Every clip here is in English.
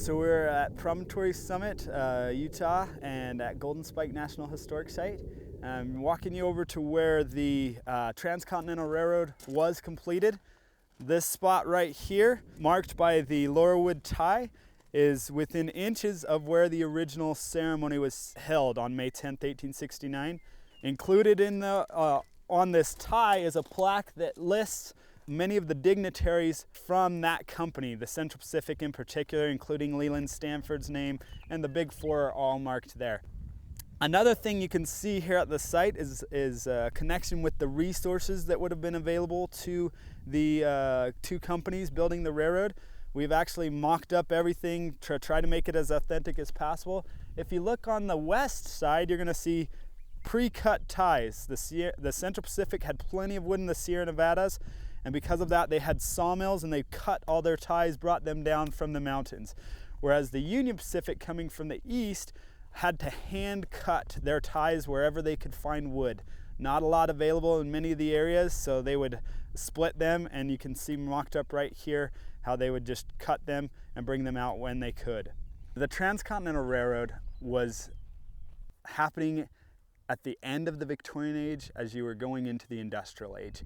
So we're at Promontory Summit, Utah, and at Golden Spike National Historic Site. I'm walking you over to where the Transcontinental Railroad was completed. This spot right here, marked by the laurelwood tie, is within inches of where the original ceremony was held on May 10th, 1869. Included in the on this tie is a plaque that lists many of the dignitaries from that company, the Central Pacific in particular, including Leland Stanford's name, and the Big Four are all marked there. Another thing you can see here at the site is a connection with the resources that would have been available to the two companies building the railroad. We've actually mocked up everything to try to make it as authentic as possible. If you look on the west side, you're going to see pre-cut ties. The Central Pacific had plenty of wood in the Sierra Nevadas, and because of that, they had sawmills and they cut all their ties, brought them down from the mountains. Whereas the Union Pacific, coming from the east, had to hand cut their ties wherever they could find wood. Not a lot available in many of the areas, so they would split them, and you can see mocked up right here how they would just cut them and bring them out when they could. The Transcontinental Railroad was happening at the end of the Victorian Age as you were going into the Industrial Age.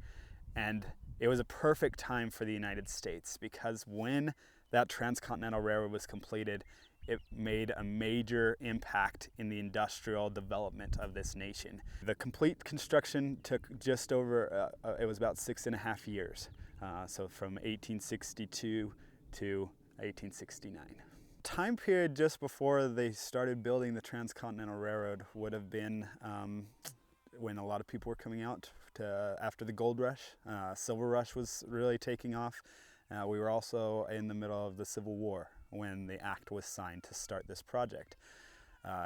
And it was a perfect time for the United States because when that Transcontinental Railroad was completed, it made a major impact in the industrial development of this nation. The complete construction took just over, it was about 6.5 years. So from 1862 to 1869. Time period just before they started building the Transcontinental Railroad would have been when a lot of people were coming out after the gold rush. Silver rush was really taking off. We were also in the middle of the Civil War when the act was signed to start this project.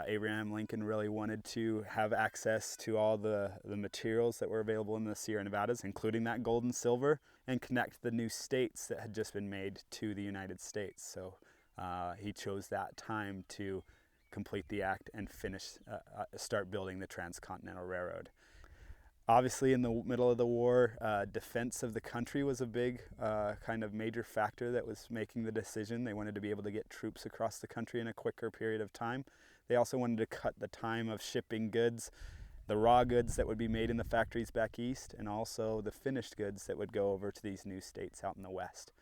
Abraham Lincoln really wanted to have access to all the materials that were available in the Sierra Nevadas, including that gold and silver, and connect the new states that had just been made to the United States. So he chose that time to complete the act and start building the Transcontinental Railroad. Obviously, in the middle of the war, defense of the country was a big kind of major factor that was making the decision. They wanted to be able to get troops across the country in a quicker period of time. They also wanted to cut the time of shipping goods, the raw goods that would be made in the factories back east, and also the finished goods that would go over to these new states out in the west.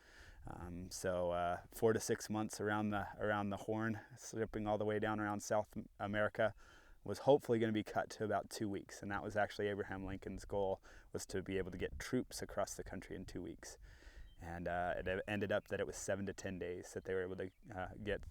So 4 to 6 months around the Horn, shipping all the way down around South America, was hopefully going to be cut to about 2 weeks, and that was actually Abraham Lincoln's goal, was to be able to get troops across the country in 2 weeks. And it ended up that it was 7 to 10 days that they were able to get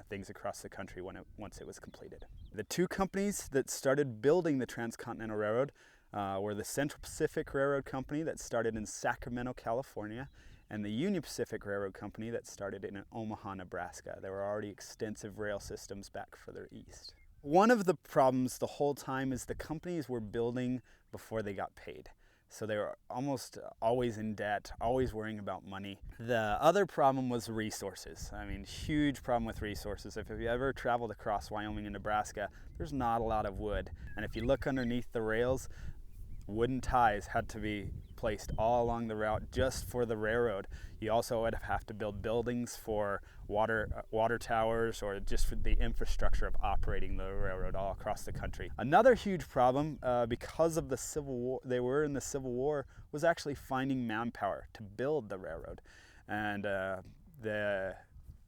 things across the country once it was completed. The two companies that started building the Transcontinental Railroad were the Central Pacific Railroad Company that started in Sacramento, California, and the Union Pacific Railroad Company that started in Omaha, Nebraska. There were already extensive rail systems back further east. One of the problems the whole time is the companies were building before they got paid. So they were almost always in debt, always worrying about money. The other problem was resources. I mean, huge problem with resources. If you ever traveled across Wyoming and Nebraska, there's not a lot of wood. And if you look underneath the rails, wooden ties had to be placed all along the route just for the railroad. You also would have to build buildings for water towers, or just for the infrastructure of operating the railroad all across the country. Another huge problem, because of the Civil War, they were in the Civil War, was actually finding manpower to build the railroad. And the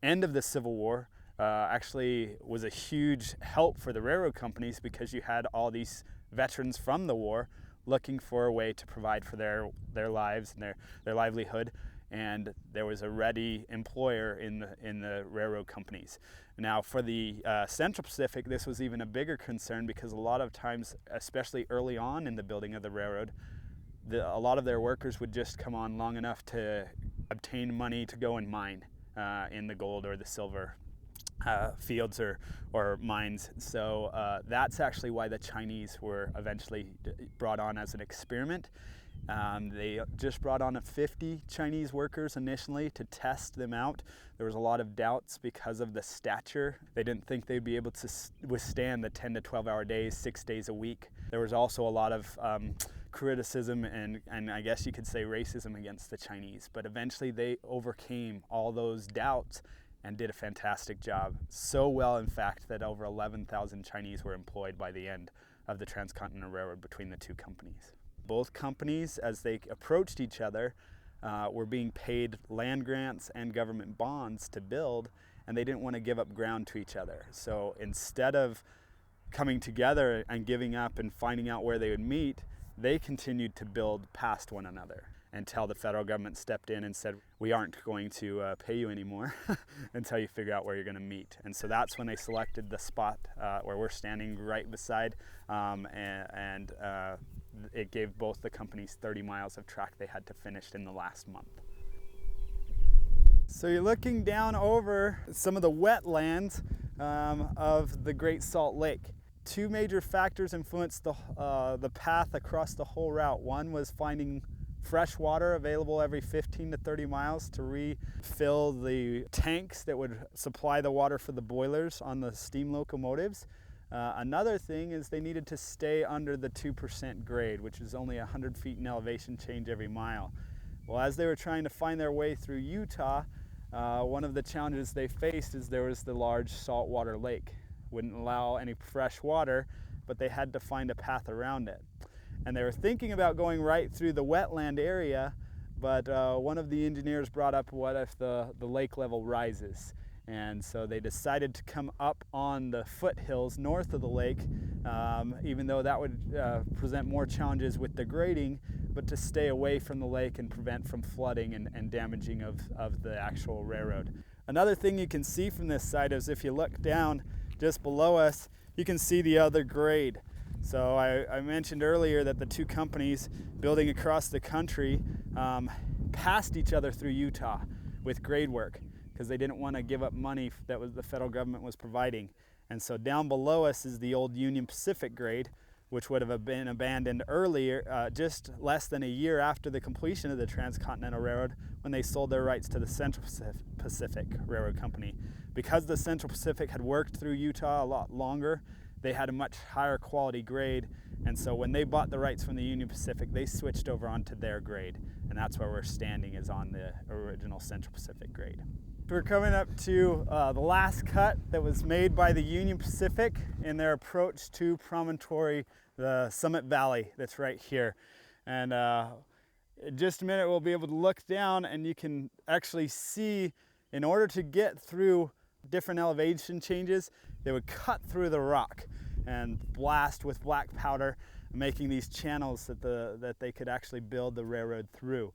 end of the Civil War actually was a huge help for the railroad companies, because you had all these veterans from the war looking for a way to provide for their lives and their livelihood, and there was a ready employer in the railroad companies. Now for the Central Pacific, this was even a bigger concern, because a lot of times, especially early on in the building of the railroad, a lot of their workers would just come on long enough to obtain money to go and mine in the gold or the silver fields or mines. So that's actually why the Chinese were eventually brought on as an experiment. They just brought on 50 Chinese workers initially to test them out. There was a lot of doubts because of the stature. They didn't think they'd be able to withstand the 10 to 12 hour days, 6 days a week. There was also a lot of criticism and I guess you could say racism against the Chinese, but eventually they overcame all those doubts and did a fantastic job. So well, in fact, that over 11,000 Chinese were employed by the end of the Transcontinental Railroad between the two companies. Both companies, as they approached each other, were being paid land grants and government bonds to build, and they didn't want to give up ground to each other. So instead of coming together and giving up and finding out where they would meet, they continued to build past one another until the federal government stepped in and said, we aren't going to pay you anymore until you figure out where you're going to meet. And so that's when they selected the spot where we're standing right beside, and it gave both the companies 30 miles of track they had to finish in the last month. So you're looking down over some of the wetlands of the Great Salt Lake. Two major factors influenced the path across the whole route. One was finding fresh water available every 15 to 30 miles to refill the tanks that would supply the water for the boilers on the steam locomotives. Another thing is they needed to stay under the 2% grade, which is only 100 feet in elevation change every mile. Well, as they were trying to find their way through Utah, one of the challenges they faced is there was the large saltwater lake. Wouldn't allow any fresh water, but they had to find a path around it. And they were thinking about going right through the wetland area, but one of the engineers brought up, what if the lake level rises? And so they decided to come up on the foothills north of the lake, even though that would present more challenges with the grading, but to stay away from the lake and prevent from flooding and damaging of the actual railroad. Another thing you can see from this site is if you look down just below us, you can see the other grade. So I mentioned earlier that the two companies building across the country passed each other through Utah with grade work because they didn't want to give up money that the federal government was providing. And so down below us is the old Union Pacific grade, which would have been abandoned earlier, just less than a year after the completion of the Transcontinental Railroad, when they sold their rights to the Central Pacific Railroad Company. Because the Central Pacific had worked through Utah a lot longer, they had a much higher quality grade, and so when they bought the rights from the Union Pacific, they switched over onto their grade, and that's where we're standing, is on the original Central Pacific grade. We're coming up to the last cut that was made by the Union Pacific in their approach to Promontory, the Summit Valley that's right here. And in just a minute we'll be able to look down and you can actually see, in order to get through different elevation changes, they would cut through the rock and blast with black powder, making these channels that they could actually build the railroad through.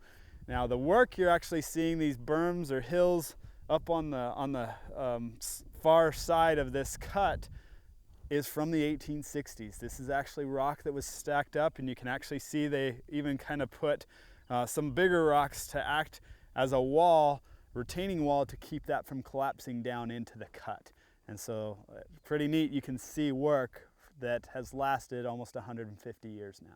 Now the work you're actually seeing, these berms or hills up on the far side of this cut, is from the 1860s. This is actually rock that was stacked up, and you can actually see they even kind of put some bigger rocks to act as a wall, retaining wall, to keep that from collapsing down into the cut. And so pretty neat. You can see work that has lasted almost 150 years now.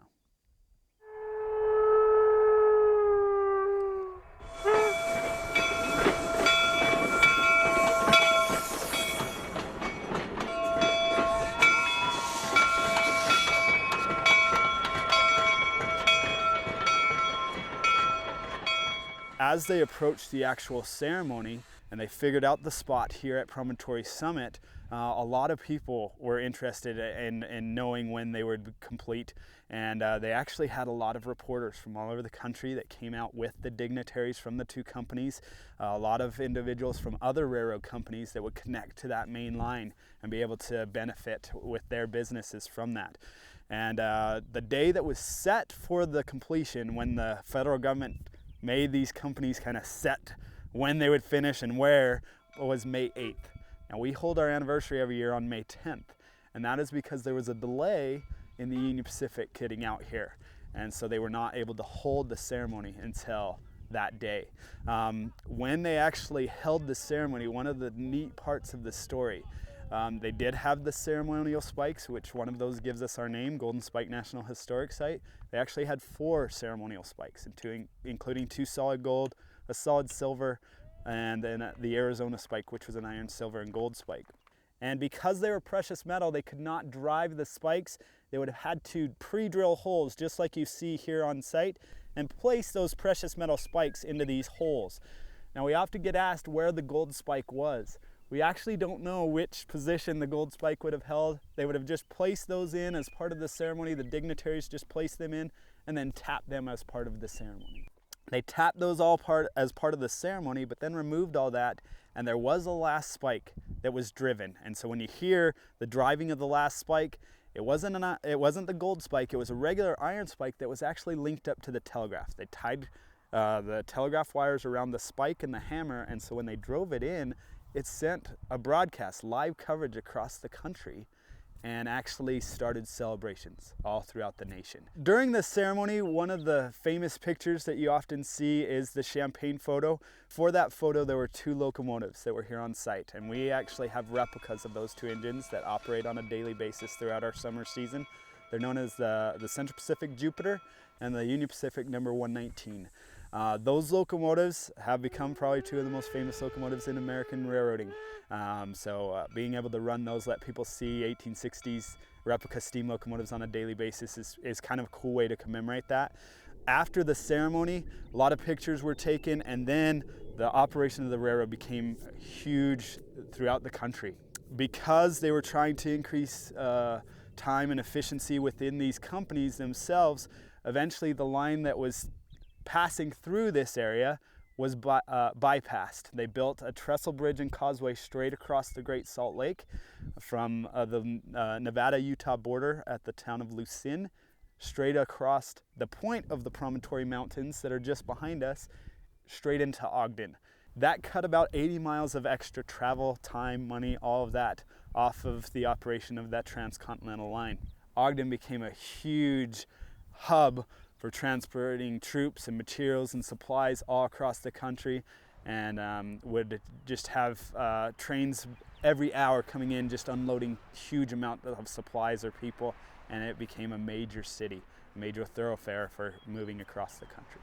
As they approached the actual ceremony and they figured out the spot here at Promontory Summit, a lot of people were interested in knowing when they would complete, and they actually had a lot of reporters from all over the country that came out with the dignitaries from the two companies, a lot of individuals from other railroad companies that would connect to that main line and be able to benefit with their businesses from that. And the day that was set for the completion, when the federal government made these companies kind of set when they would finish and where, was May 8th. Now we hold our anniversary every year on May 10th, and that is because there was a delay in the Union Pacific getting out here, and so they were not able to hold the ceremony until that day. When they actually held the ceremony, one of the neat parts of the story, they did have the ceremonial spikes, which one of those gives us our name, Golden Spike National Historic Site. They actually had 4 ceremonial spikes, including 2 solid gold, a solid silver, and then the Arizona spike, which was an iron, silver, and gold spike. And because they were precious metal, they could not drive the spikes. They would have had to pre-drill holes, just like you see here on site, and place those precious metal spikes into these holes. Now we often get asked where the gold spike was. We actually don't know which position the gold spike would have held. They would have just placed those in as part of the ceremony. The dignitaries just placed them in and then tapped them as part of the ceremony. They tapped those all as part of the ceremony, but then removed all that, and there was a last spike that was driven. And so when you hear the driving of the last spike, it wasn't the gold spike, it was a regular iron spike that was actually linked up to the telegraph. They tied the telegraph wires around the spike and the hammer, and so when they drove it in, it sent a broadcast, live coverage across the country, and actually started celebrations all throughout the nation. During the ceremony, one of the famous pictures that you often see is the champagne photo. For that photo, there were 2 locomotives that were here on site, and we actually have replicas of those 2 engines that operate on a daily basis throughout our summer season. They're known as the Central Pacific Jupiter and the Union Pacific number 119. Those locomotives have become probably 2 of the most famous locomotives in American railroading. Being able to run those, let people see 1860s replica steam locomotives on a daily basis is kind of a cool way to commemorate that. After the ceremony, a lot of pictures were taken, and then the operation of the railroad became huge throughout the country. Because they were trying to increase time and efficiency within these companies themselves, eventually the line that was passing through this area was bypassed. They built a trestle bridge and causeway straight across the Great Salt Lake from the Nevada-Utah border at the town of Lucin, straight across the point of the Promontory Mountains that are just behind us, straight into Ogden. That cut about 80 miles of extra travel, time, money, all of that off of the operation of that transcontinental line. Ogden became a huge hub for transporting troops and materials and supplies all across the country, and would just have trains every hour coming in, just unloading huge amount of supplies or people, and it became a major city, a major thoroughfare for moving across the country.